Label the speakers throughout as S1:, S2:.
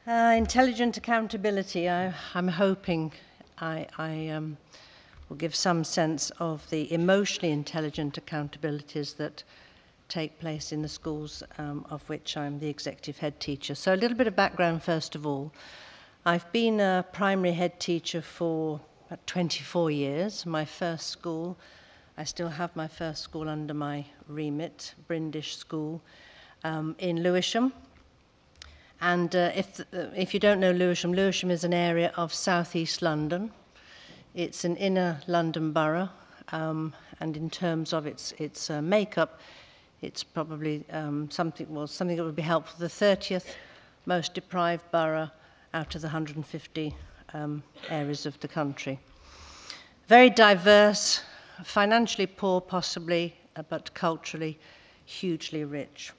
S1: Intelligent accountability. I'm hoping I will give some sense of the emotionally intelligent accountabilities that take place in the schools of which I'm the executive head teacher. So a little bit of background first of all. I've been a primary head teacher for about 24 years. My first school, I still have my first school under my remit, Brindishe School in Lewisham. And if you don't know Lewisham, Lewisham is an area of southeast London. It's an inner London borough, and in terms of its makeup, it's probably something that would be helpful. The 30th most deprived borough out of the 150 areas of the country. Very diverse, financially poor possibly, but culturally hugely rich.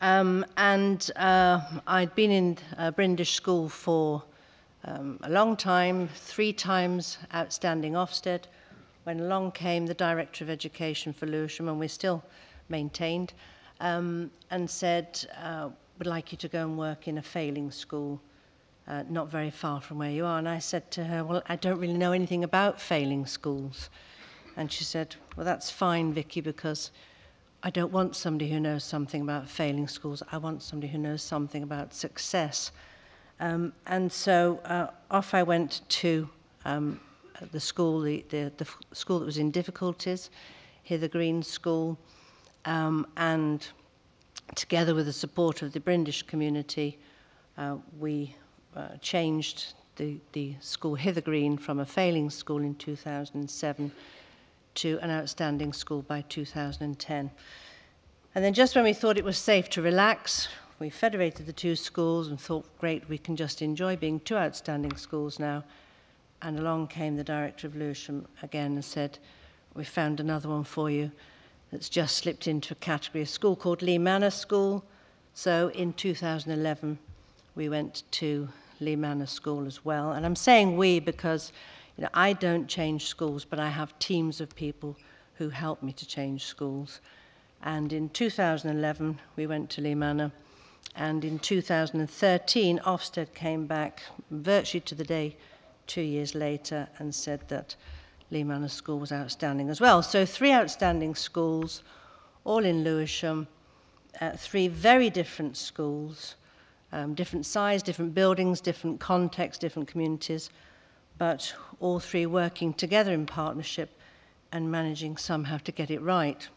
S1: I'd been in Brindishe School for a long time, 3 times outstanding Ofsted, when along came the Director of Education for Lewisham, and we're still maintained, and said, would like you to go and work in a failing school, not very far from where you are. And I said to her, well, I don't really know anything about failing schools. And she said, well, that's fine, Vicki, because I don't want somebody who knows something about failing schools. I want somebody who knows something about success. And so off I went to the school, the school that was in difficulties, Hither Green School, and together with the support of the Brindishe community, we changed the school Hither Green from a failing school in 2007 to an outstanding school by 2010. And then just when we thought it was safe to relax, we federated the 2 schools and thought, great, we can just enjoy being 2 outstanding schools now. And along came the Director of Lewisham again and said, we found another one for you that's just slipped into a category, a school called Manor School. So in 2011, we went to Manor School as well. And I'm saying we because I don't change schools, but I have teams of people who help me to change schools. And in 2011, we went to Manor. And in 2013, Ofsted came back virtually to the day 2 years later and said that Manor School was outstanding as well. So 3 outstanding schools, all in Lewisham, 3 very different schools, different size, different buildings, different contexts, different communities, but all 3 working together in partnership and managing somehow to get it right.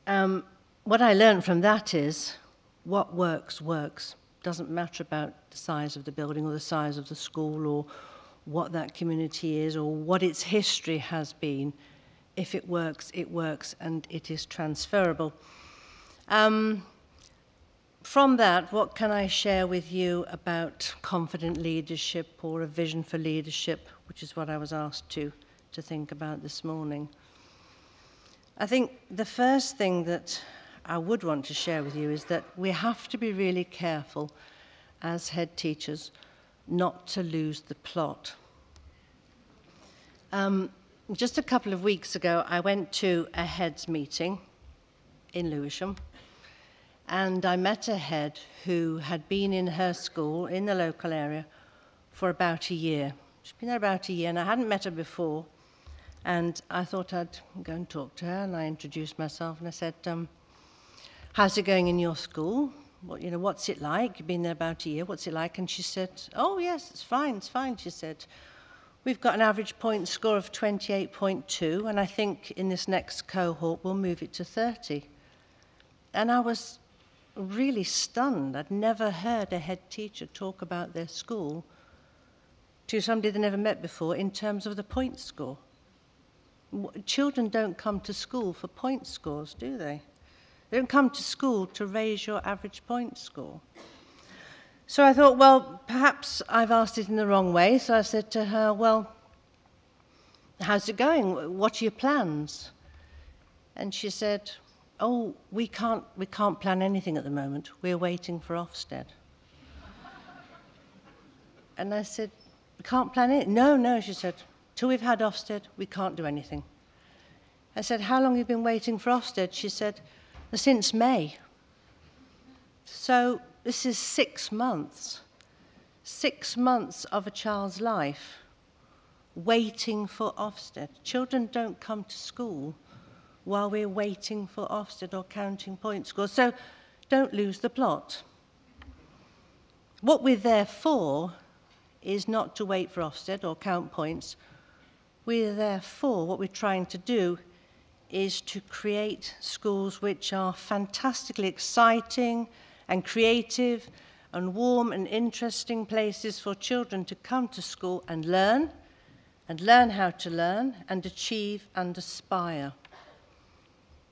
S1: What I learned from that is what works, works. Doesn't matter about the size of the building or the size of the school or what that community is or what its history has been. If it works, and it is transferable. From that, what can I share with you about confident leadership or a vision for leadership, which is what I was asked to think about this morning? I think the first thing that I would want to share with you is that we have to be really careful as head teachers not to lose the plot. Just a couple of weeks ago, I went to a heads meeting in Lewisham, and I met a head who had been in her school in the local area for about a year. She'd been there about a year, and I hadn't met her before. And I thought I'd go and talk to her, and I introduced myself, and I said, how's it going in your school? What's it like? You've been there about a year. What's it like? And she said, oh, yes, it's fine, she said. We've got an average point score of 28.2, and I think in this next cohort we'll move it to 30. And I was really stunned. I'd never heard a head teacher talk about their school to somebody they never met before in terms of the point score. Children don't come to school for point scores, do they? They don't come to school to raise your average point score. So I thought, well, perhaps I've asked it in the wrong way. So I said to her, well, how's it going? What are your plans? And she said, oh, we can't plan anything at the moment. We're waiting for Ofsted. And I said, we can't plan it? No, she said, till we've had Ofsted, we can't do anything. I said, how long have you been waiting for Ofsted? She said, since May. So this is 6 months. 6 months of a child's life waiting for Ofsted. Children don't come to school while we're waiting for Ofsted or counting point scores. So don't lose the plot. What we're there for is not to wait for Ofsted or count points. We're there for, what we're trying to do is to create schools which are fantastically exciting and creative and warm and interesting places for children to come to school and learn how to learn and achieve and aspire.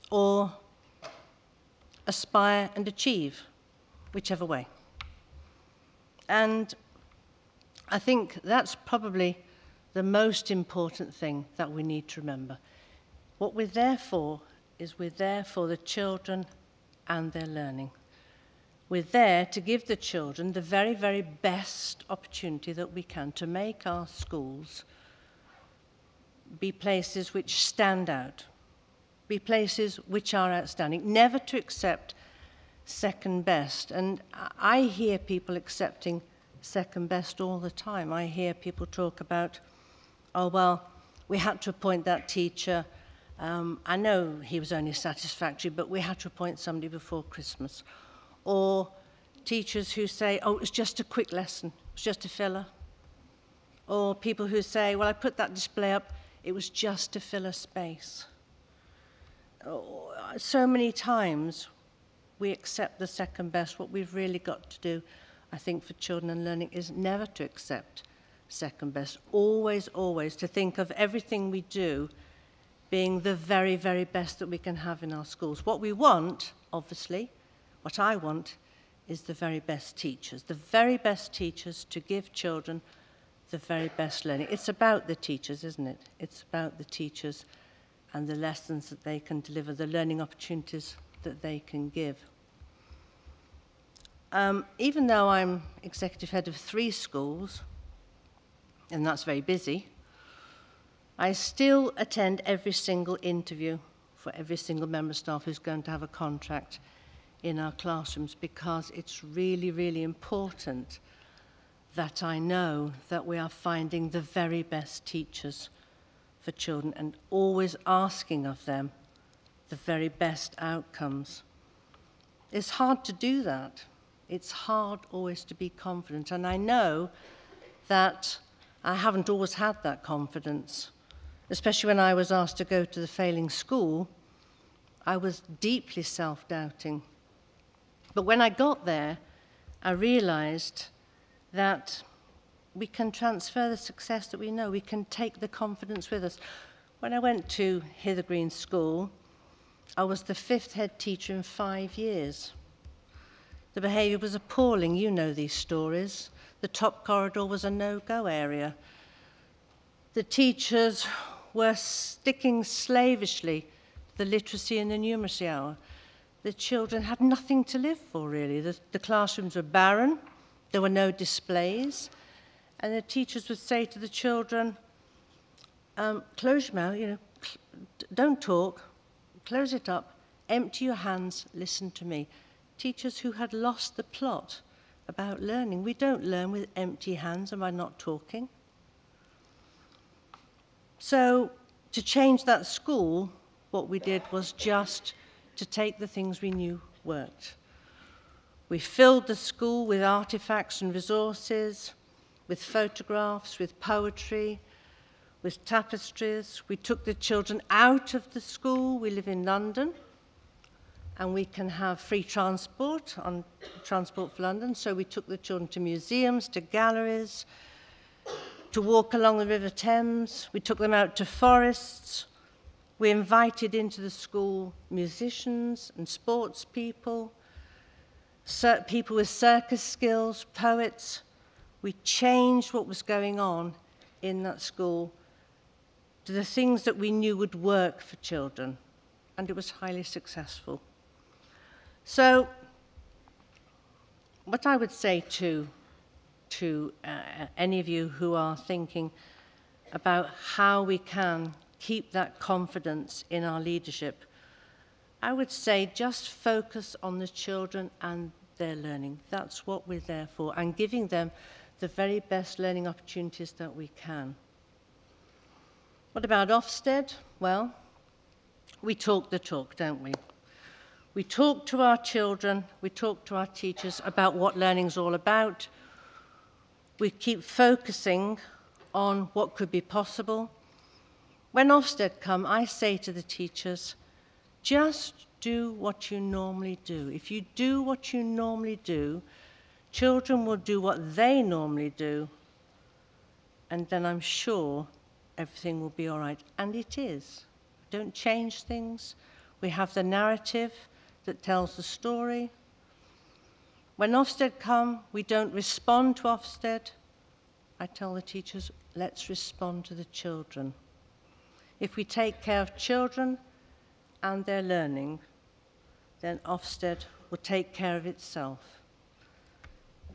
S1: Or aspire and achieve, whichever way. And I think that's probably the most important thing that we need to remember. What we're there for is we're there for the children and their learning. We're there to give the children the very, very best opportunity that we can to make our schools be places which stand out, be places which are outstanding, never to accept second best. And I hear people accepting second best all the time. I hear people talk about, oh, well, we had to appoint that teacher. I know he was only satisfactory, but we had to appoint somebody before Christmas. Or teachers who say, oh, it was just a quick lesson, it was just a filler. Or people who say, well, I put that display up, it was just to fill a space. So many times we accept the second best. What we've really got to do, I think, for children and learning is never to accept second best. Always, always to think of everything we do being the very, very best that we can have in our schools. What we want, obviously, what I want, is the very best teachers to give children the very best learning. It's about the teachers, isn't it? It's about the teachers and the lessons that they can deliver, the learning opportunities that they can give. Even though I'm executive head of 3 schools, and that's very busy, I still attend every single interview for every single member of staff who's going to have a contract in our classrooms, because it's really, really important that I know that we are finding the very best teachers for children and always asking of them the very best outcomes. It's hard to do that. It's hard always to be confident. And I know that I haven't always had that confidence, especially when I was asked to go to the failing school. I was deeply self-doubting. But when I got there, I realized that we can transfer the success that we know. We can take the confidence with us. When I went to Hither Green School, I was the 5th head teacher in 5 years. The behaviour was appalling. You know these stories. The top corridor was a no-go area. The teachers were sticking slavishly to the literacy and the numeracy hour. The children had nothing to live for, really. The classrooms were barren. There were no displays. And the teachers would say to the children, close your mouth, don't talk, close it up, empty your hands, listen to me. Teachers who had lost the plot about learning. We don't learn with empty hands and by not talking. So to change that school, what we did was just to take the things we knew worked. We filled the school with artifacts and resources, with photographs, with poetry, with tapestries. We took the children out of the school. We live in London, and we can have free transport on Transport for London. So we took the children to museums, to galleries, to walk along the River Thames. We took them out to forests. We invited into the school musicians and sports people, people with circus skills, poets. We changed what was going on in that school to the things that we knew would work for children, and it was highly successful. So what I would say to any of you who are thinking about how we can keep that confidence in our leadership, I would say just focus on the children and their learning. That's what we're there for, and giving them the very best learning opportunities that we can. What about Ofsted? Well, we talk the talk, don't we? We talk to our children, we talk to our teachers about what learning's all about. We keep focusing on what could be possible. When Ofsted come, I say to the teachers, just do what you normally do. If you do what you normally do, children will do what they normally do, and then I'm sure everything will be all right. And it is. Don't change things. We have the narrative that tells the story. When Ofsted come, we don't respond to Ofsted. I tell the teachers, let's respond to the children. If we take care of children and their learning, then Ofsted will take care of itself.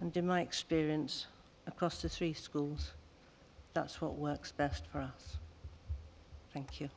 S1: And in my experience, across the 3 schools, that's what works best for us. Thank you.